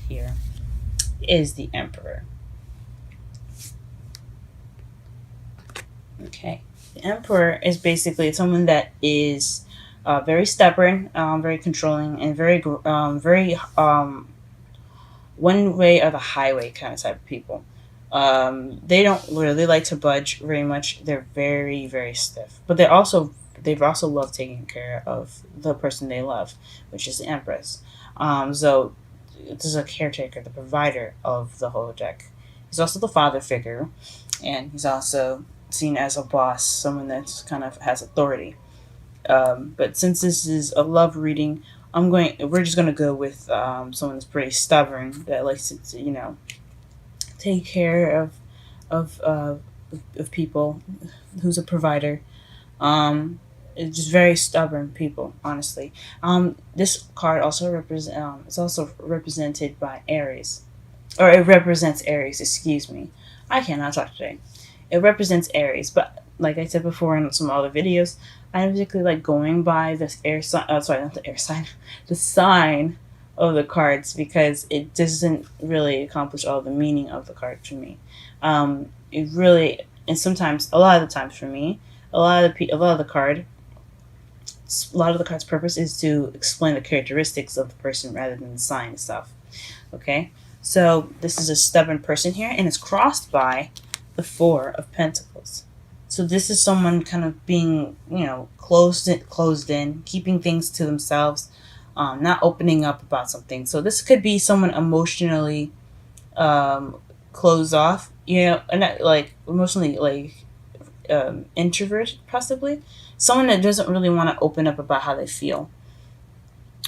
here is the Emperor. Okay. The Emperor is basically someone that is very stubborn, very controlling, and very one way or the highway kind of type of people. They don't really like to budge very much. They're very, very stiff, but they've also love taking care of the person they love, which is the Empress. So this is a caretaker, the provider of the whole deck. He's also the father figure, and he's also seen as a boss, someone that's kind of has authority. But since this is a love reading, we're just gonna go with someone that's pretty stubborn that likes to take care of uh, of people, who's a provider. It's just very stubborn people, honestly. This card also it's also represented by Aries, or it represents Aries. Excuse me, I cannot talk today. It represents Aries, but like I said before in some other videos, I particularly like going by this air sign. Sorry, not the air sign, the sign of the cards because it doesn't really accomplish all the meaning of the card to me. It really, and sometimes, a lot of the times for me, a lot of the card's purpose is to explain the characteristics of the person rather than the sign itself. Okay, so this is a stubborn person here, and it's crossed by the Four of Pentacles. So this is someone kind of being, closed in, keeping things to themselves, not opening up about something. So this could be someone emotionally closed off, and not like emotionally introvert, possibly. Someone that doesn't really want to open up about how they feel.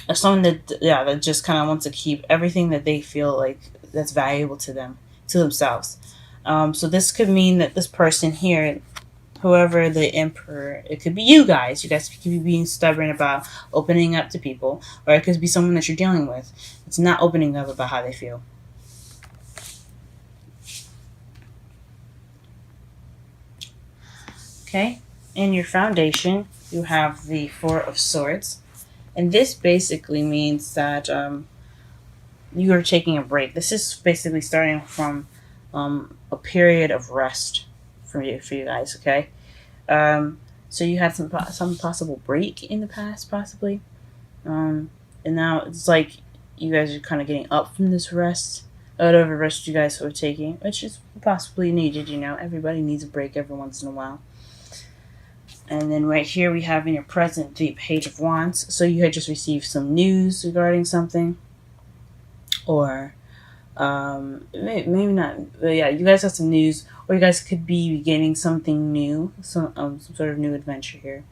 Or someone that just kind of wants to keep everything that they feel like that's valuable to them, to themselves. So this could mean that this person here, whoever the Emperor, it could be you guys. You guys could be being stubborn about opening up to people, or it could be someone that you're dealing with. It's not opening up about how they feel. Okay, in your foundation, you have the Four of Swords, and this basically means that you are taking a break. This is basically starting from a period of rest for you guys. Okay, so you had some possible break in the past, possibly, and now it's like you guys are kind of getting up from this rest, whatever rest you guys were taking, which is possibly needed. Everybody needs a break every once in a while. And then right here we have in your present the Page of Wands. So you had just received some news regarding something, or maybe not. But yeah, you guys have some news, or you guys could be beginning something new, some sort of new adventure here.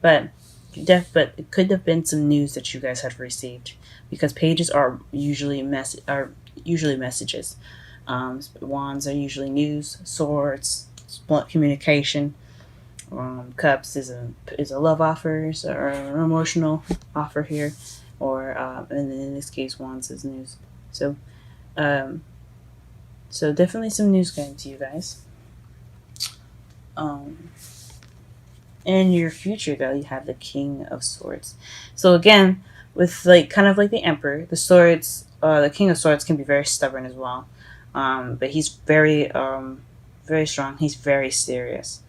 But it could have been some news that you guys had received, because pages are usually messages. Wands are usually news. Swords, communication. Cups is a love offer, or an emotional offer here, or and in this case, Wands is news. So, so definitely some news coming to you guys. In your future, though, you have the King of Swords. So again, with kind of like the Emperor, the King of Swords can be very stubborn as well, but he's very strong. He's very serious.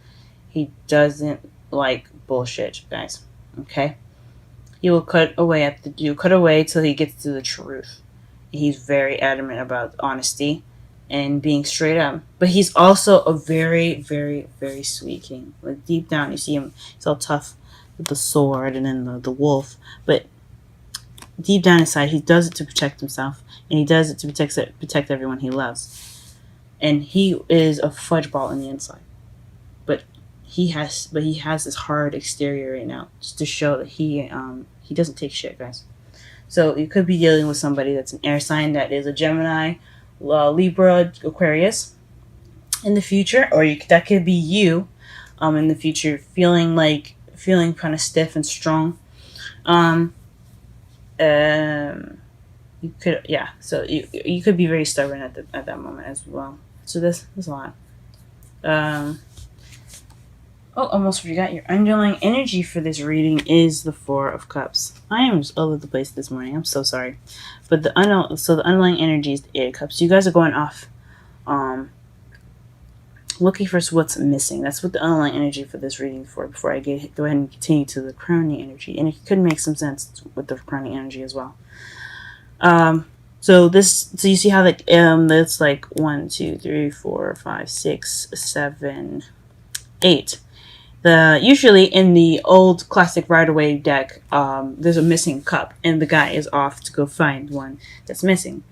He doesn't like bullshit, guys. Okay? He will cut away till he gets to the truth. He's very adamant about honesty and being straight up. But he's also a very, very, very sweet king. Like deep down, you see him. He's all tough with the sword and then the wolf. But deep down inside, he does it to protect himself, and he does it to protect everyone he loves. And he is a fudge ball on the inside. But he has this hard exterior right now, just to show that he doesn't take shit, guys. So you could be dealing with somebody that's an air sign, that is a Gemini, Libra, Aquarius in the future, or that could be you in the future, feeling kind of stiff and strong. You could, yeah. So you could be very stubborn at that moment as well. So this is a lot. Oh, almost forgot. Your underlying energy for this reading is the Four of Cups. I am just all over the place this morning. I'm so sorry. But the underlying energy is the Eight of Cups. You guys are going off looking for what's missing. That's what the underlying energy for this reading for. Before I go ahead and continue to the crowning energy. And it could make some sense with the crowning energy as well. So you see how that's like 1, 2, 3, 4, 5, 6, 7, 8. Usually in the old classic Rider-Waite deck, there's a missing cup, and the guy is off to go find one that's missing.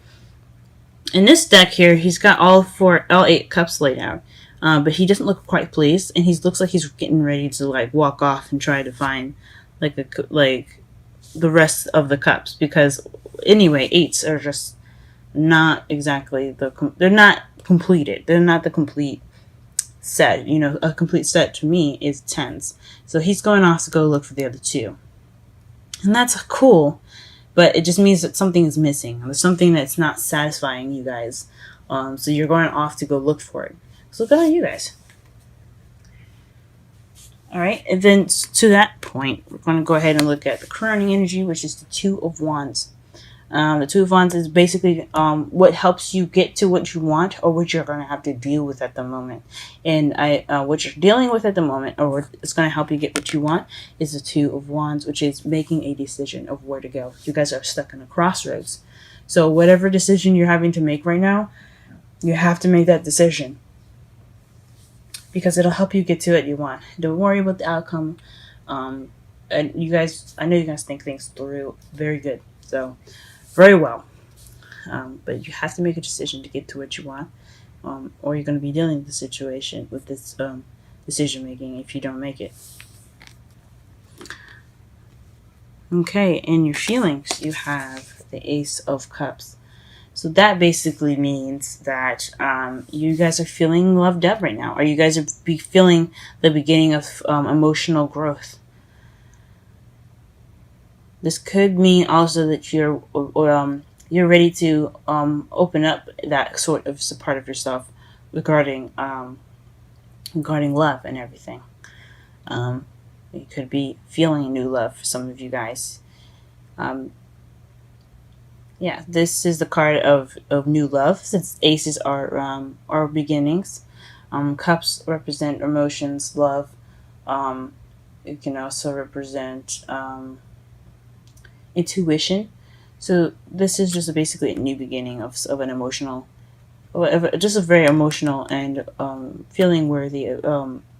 In this deck here, he's got all 8 cups laid out, but he doesn't look quite pleased, and he looks like he's getting ready to like walk off and try to find like the rest of the cups, because anyway, 8s are just not exactly they're not completed. They're not the complete set. A complete set to me is 10s. So he's going off to go look for the other 2. And that's cool, but it just means that something is missing. There's something that's not satisfying you guys. So you're going off to go look for it. So good on you guys. Alright, and then to that point, we're going to go ahead and look at the crowning energy, which is the Two of Wands. The Two of Wands is basically what helps you get to what you want, or what you're going to have to deal with at the moment. And what you're dealing with at the moment, or what is going to help you get what you want, is the Two of Wands, which is making a decision of where to go. You guys are stuck in a crossroads. So whatever decision you're having to make right now, you have to make that decision, because it'll help you get to what you want. Don't worry about the outcome. And I know you guys think things through very good. So very well. But you have to make a decision to get to what you want, or you're going to be dealing with the situation with this decision making if you don't make it. Okay, in your feelings, you have the Ace of Cups. So that basically means that you guys are feeling loved up right now, or you guys are feeling the beginning of emotional growth. This could mean also that you're ready to open up that sort of part of yourself regarding love and everything. You could be feeling new love for some of you guys. Yeah, this is the card of new love, since aces are beginnings. Cups represent emotions, love. It can also represent intuition. So this is just basically a new beginning of an emotional, just a very emotional and feeling worthy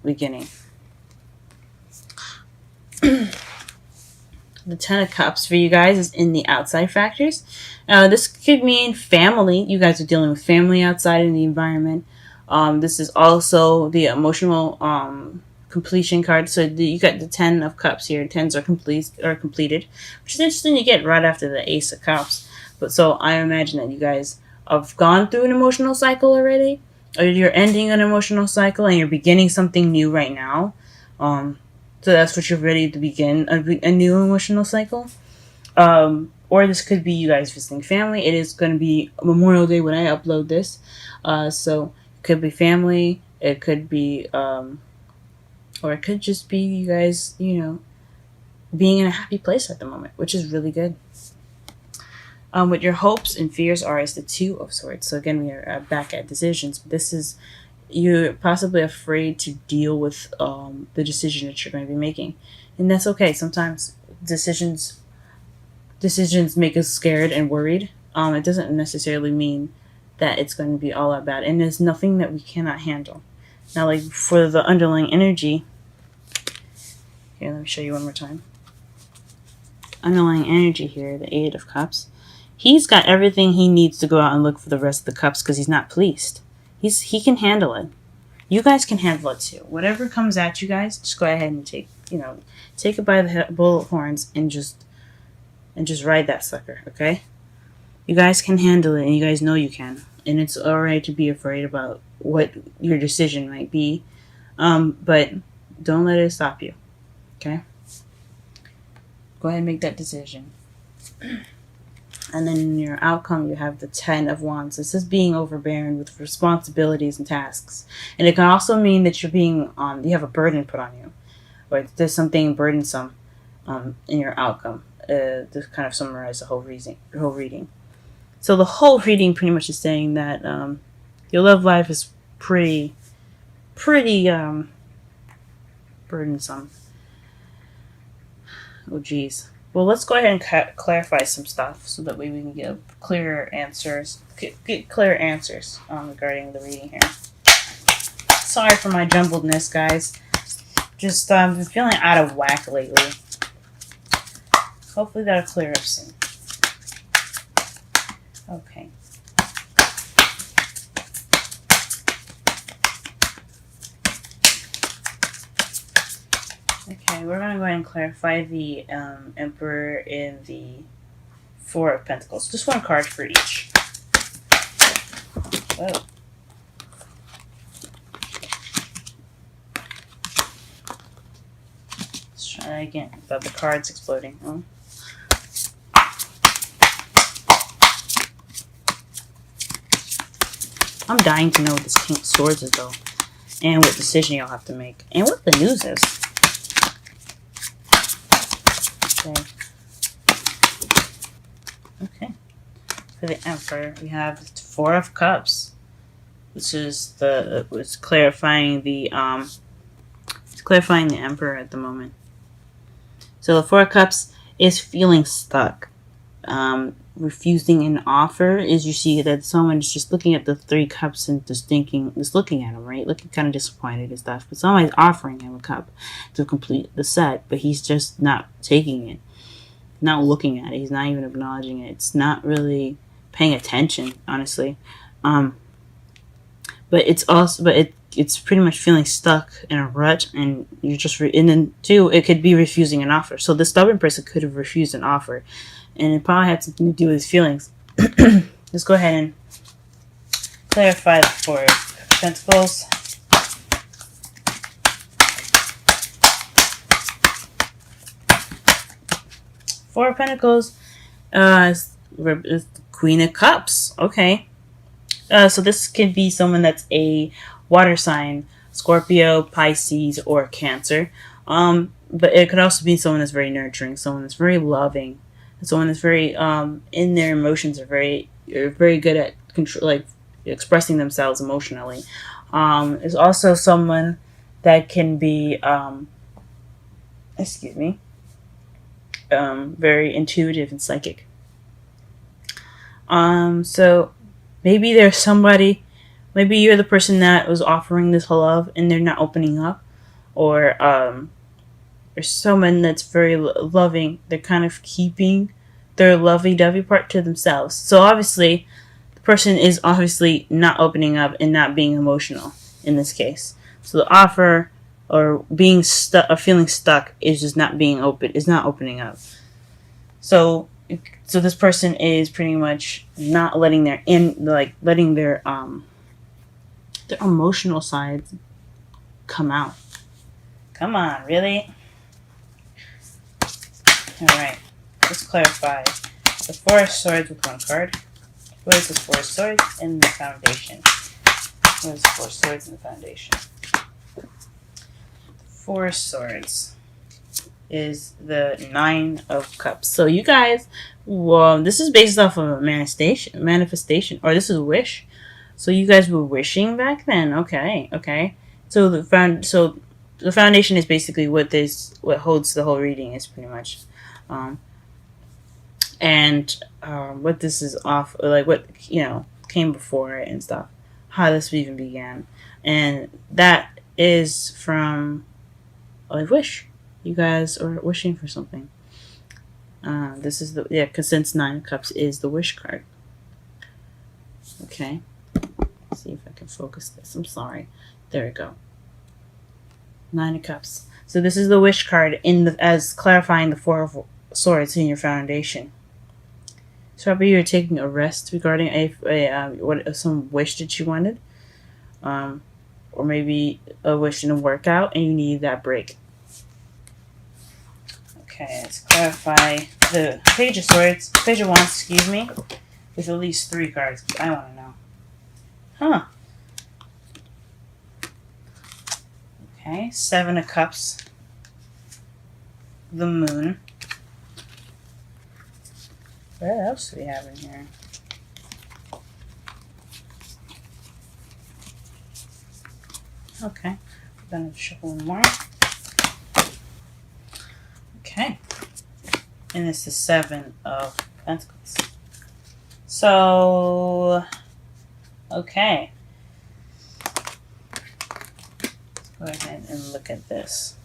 beginning. The Ten of Cups for you guys is in the outside factors. This could mean family. You guys are dealing with family outside in the environment. This is also the emotional completion card. So you got the 10 of Cups here. 10s are completed, which is interesting to get right after the Ace of Cups. But so I imagine that you guys have gone through an emotional cycle already, or you're ending an emotional cycle and you're beginning something new right now. So that's what you're ready to begin, a new emotional cycle. Or this could be you guys visiting family. It is going to be Memorial Day when I upload this. So it could be family. It could be, or it could just be you guys, being in a happy place at the moment, which is really good. What your hopes and fears are is the Two of Swords. So again, we are back at decisions. This is, you're possibly afraid to deal with the decision that you're going to be making, and that's okay. Sometimes decisions make us scared and worried. It doesn't necessarily mean that it's going to be all that bad, and there's nothing that we cannot handle. Now, like for the underlying energy, here, let me show you one more time. Underlying energy here, the Eight of Cups. He's got everything he needs to go out and look for the rest of the cups because he's not pleased. He can handle it. You guys can handle it too. Whatever comes at you guys, just go ahead and take it by the bullet horns and just ride that sucker, okay? You guys can handle it, and you guys know you can. And it's alright to be afraid about what your decision might be, but don't let it stop you, okay? Go ahead and make that decision. And then in your outcome, you have the 10 of Wands. This is being overbearing with responsibilities and tasks. And it can also mean that you're being, you have a burden put on you. Or there's something burdensome in your outcome. To kind of summarize the whole reading. So the whole reading pretty much is saying that your love life is pretty burdensome. Oh, geez. Well, let's go ahead and clarify some stuff so that way we can get clearer answers. Get clear answers regarding the reading here. Sorry for my jumbledness, guys. Just been feeling out of whack lately. Hopefully that'll clear up soon. Okay. Okay, we're going to go ahead and clarify the Emperor and the Four of Pentacles. Just one card for each. Whoa. Let's try that again without the cards exploding. Oh. I'm dying to know what this King of Swords is, though. And what decision you'll have to make. And what the news is. Okay. For the Emperor, we have the Four of Cups, which is it's clarifying the Emperor at the moment. So the Four of Cups is feeling stuck. Refusing an offer is you see that someone is just looking at the Three Cups and just looking at him, right? Looking kind of disappointed and stuff. But somebody's offering him a cup to complete the set, but he's just not taking it. Not looking at it. He's not even acknowledging it. It's not really paying attention, honestly. But it's pretty much feeling stuck in a rut, and you're just and then too, it could be refusing an offer. So the stubborn person could have refused an offer, and it probably had something to do with his feelings. Let's go ahead and clarify the Four of Pentacles. Four of Pentacles is the Queen of Cups. Okay. So this could be someone that's a water sign, Scorpio, Pisces, or Cancer. But it could also be someone that's very nurturing, someone that's very loving, someone that's very in their emotions are very good at expressing themselves emotionally. Is also someone that can be very intuitive and psychic. So maybe there's somebody, maybe you're the person that was offering this love and they're not opening up, or there's someone that's very loving. They're kind of keeping their lovey-dovey part to themselves. So obviously, the person is obviously not opening up and not being emotional in this case. So the offer or being stuck or feeling stuck is just not being open. Is not opening up. So this person is pretty much not letting their emotional sides come out. Come on, really? Alright, let's clarify. The Four of Swords with one card. What is the Four of Swords in the Foundation? What is the Four of Swords in the Foundation? Four of Swords is the Nine of Cups. So you guys, well, this is based off of a manifestation, or this is a wish. So you guys were wishing back then. Okay. So the foundation is basically what holds the whole reading is pretty much, what this is off, like what came before it and stuff, how this even began, and that is from a wish. You guys are wishing for something. This is because since Nine of Cups is the wish card. Okay. Let's see if I can focus this. I'm sorry. There we go. Nine of Cups. So this is the wish card as clarifying the Four of Swords in your foundation. So probably you're taking a rest regarding some wish that you wanted, or maybe a wish didn't work out and you need that break. Okay, let's clarify the Page of Swords, Page of Wands, excuse me, with at least 3 cards. I want to know. Huh. Okay, 7 of Cups. The Moon. What else do we have in here? Okay, we're going to shuffle one more. Okay. And it's the 7 of Pentacles. So, okay. Let's go ahead and look at this.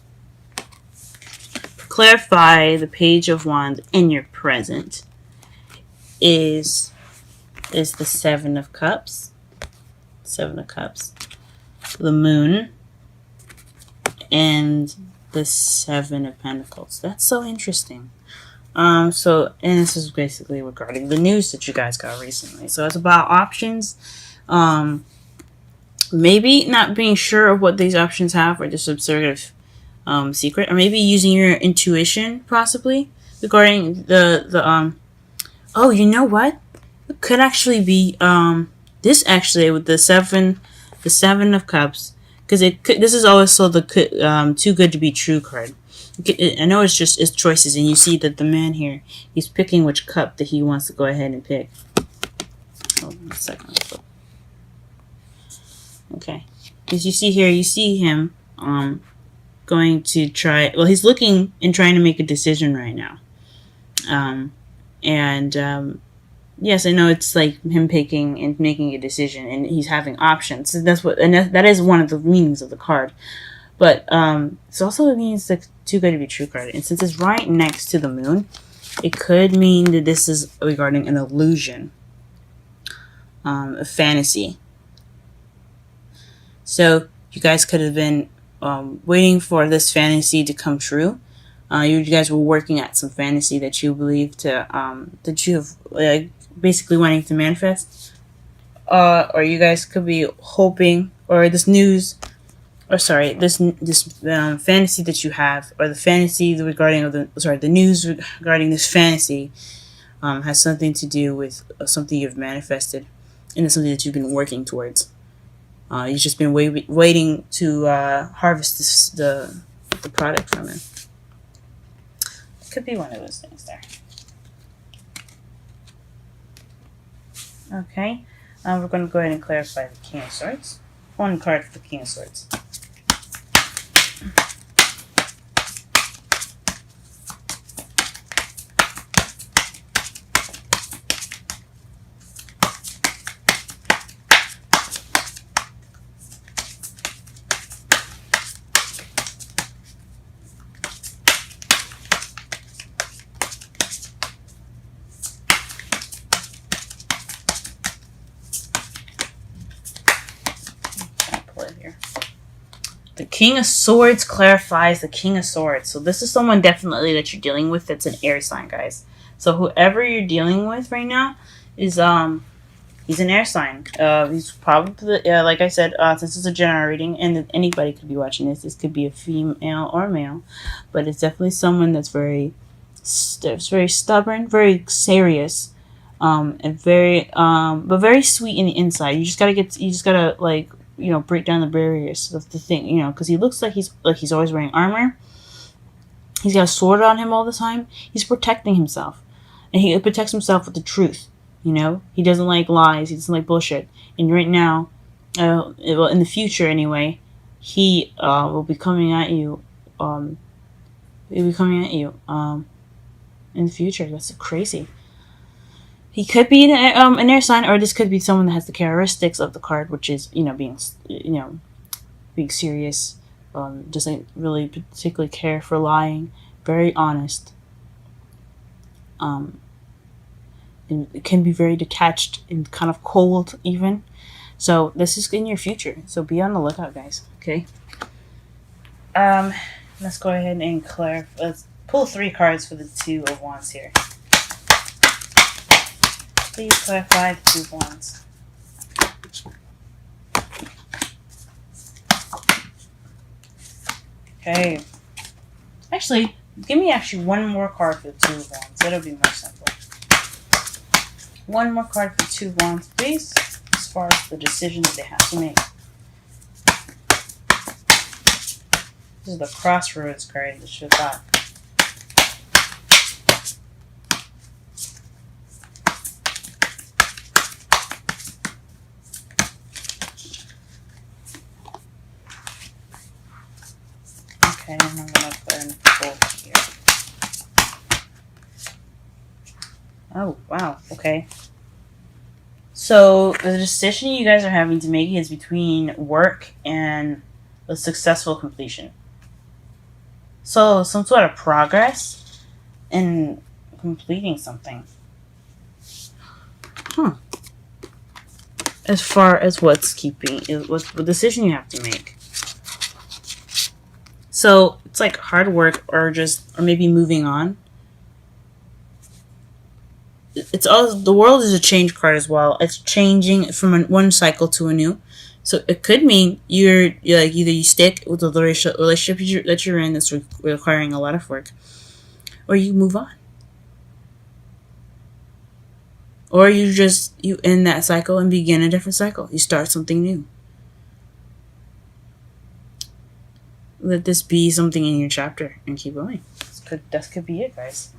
Clarify the Page of Wands in your present is the 7 of Cups. 7 of Cups. The Moon. And the 7 of Pentacles. That's so interesting. And this is basically regarding the news that you guys got recently. So it's about options. Maybe not being sure of what these options have, or just some sort of secret, or maybe using your intuition, possibly regarding the. Oh, you know what? It could actually be this actually with the 7 of Cups, because this is also the too good to be true card. I know it's choices, and you see that the man here, he's picking which cup that he wants to go ahead and pick. Hold on a second. Okay, as you see here, you see him going to try. Well, he's looking and trying to make a decision right now. Yes, I know it's like him picking and making a decision, and he's having options. So that is one of the meanings of the card. But it also means the too good to be true card. And since it's right next to the Moon, it could mean that this is regarding an illusion, a fantasy. So you guys could have been waiting for this fantasy to come true. You guys were working at some fantasy that you believe that you have basically wanting to manifest. Or you guys could be hoping, or this news. This fantasy that you have, or the fantasy regarding the news regarding this fantasy, has something to do with something you've manifested, and it's something that you've been working towards. You've just been waiting to harvest the product from it. It could be one of those things there. Okay, we're going to go ahead and clarify the King of Swords. One card for the King of Swords. The King of Swords clarifies the King of Swords. So this is someone definitely that you're dealing with that's an air sign, guys. So whoever you're dealing with right now is he's an air sign. He's probably like I said, since it's a general reading, and anybody could be watching this. This could be a female or male, but it's definitely someone that's very stubborn, very serious, and but very sweet in the inside. You just gotta like, break down the barriers of the thing, because he looks like he's always wearing armor. He's got a sword on him all the time. He's protecting himself, and he protects himself with the truth. He doesn't like lies. He doesn't like bullshit. And right now, in the future anyway, he will be coming at you. He'll be coming at you in the future. That's crazy. He could be an air sign, or this could be someone that has the characteristics of the card, which is being serious, doesn't really particularly care for lying, very honest, and it can be very detached and kind of cold even. So this is in your future. So be on the lookout, guys. Okay. Let's go ahead and clarify. Let's pull 3 cards for the 2 of Wands here. Please clarify the 2 of Wands. Okay. Actually, Give me actually one more card for the Two of Wands. That'll be more simple. One more card for Two of Wands, please, as far as the decision that they have to make. This is the Crossroads card that should have got. Okay, and I'm going to put in both here. Oh, wow. Okay. So the decision you guys are having to make is between work and a successful completion. So some sort of progress in completing something. As far as what's keeping, what's the decision you have to make. So it's like hard work or maybe moving on. It's all, the world is a change card as well. It's changing from one cycle to a new. So it could mean you're like either you stick with the relationship that you're in that's requiring a lot of work, or you move on, or you end that cycle and begin a different cycle. You start something new. Let this be something in your chapter and keep going. That could be it, guys.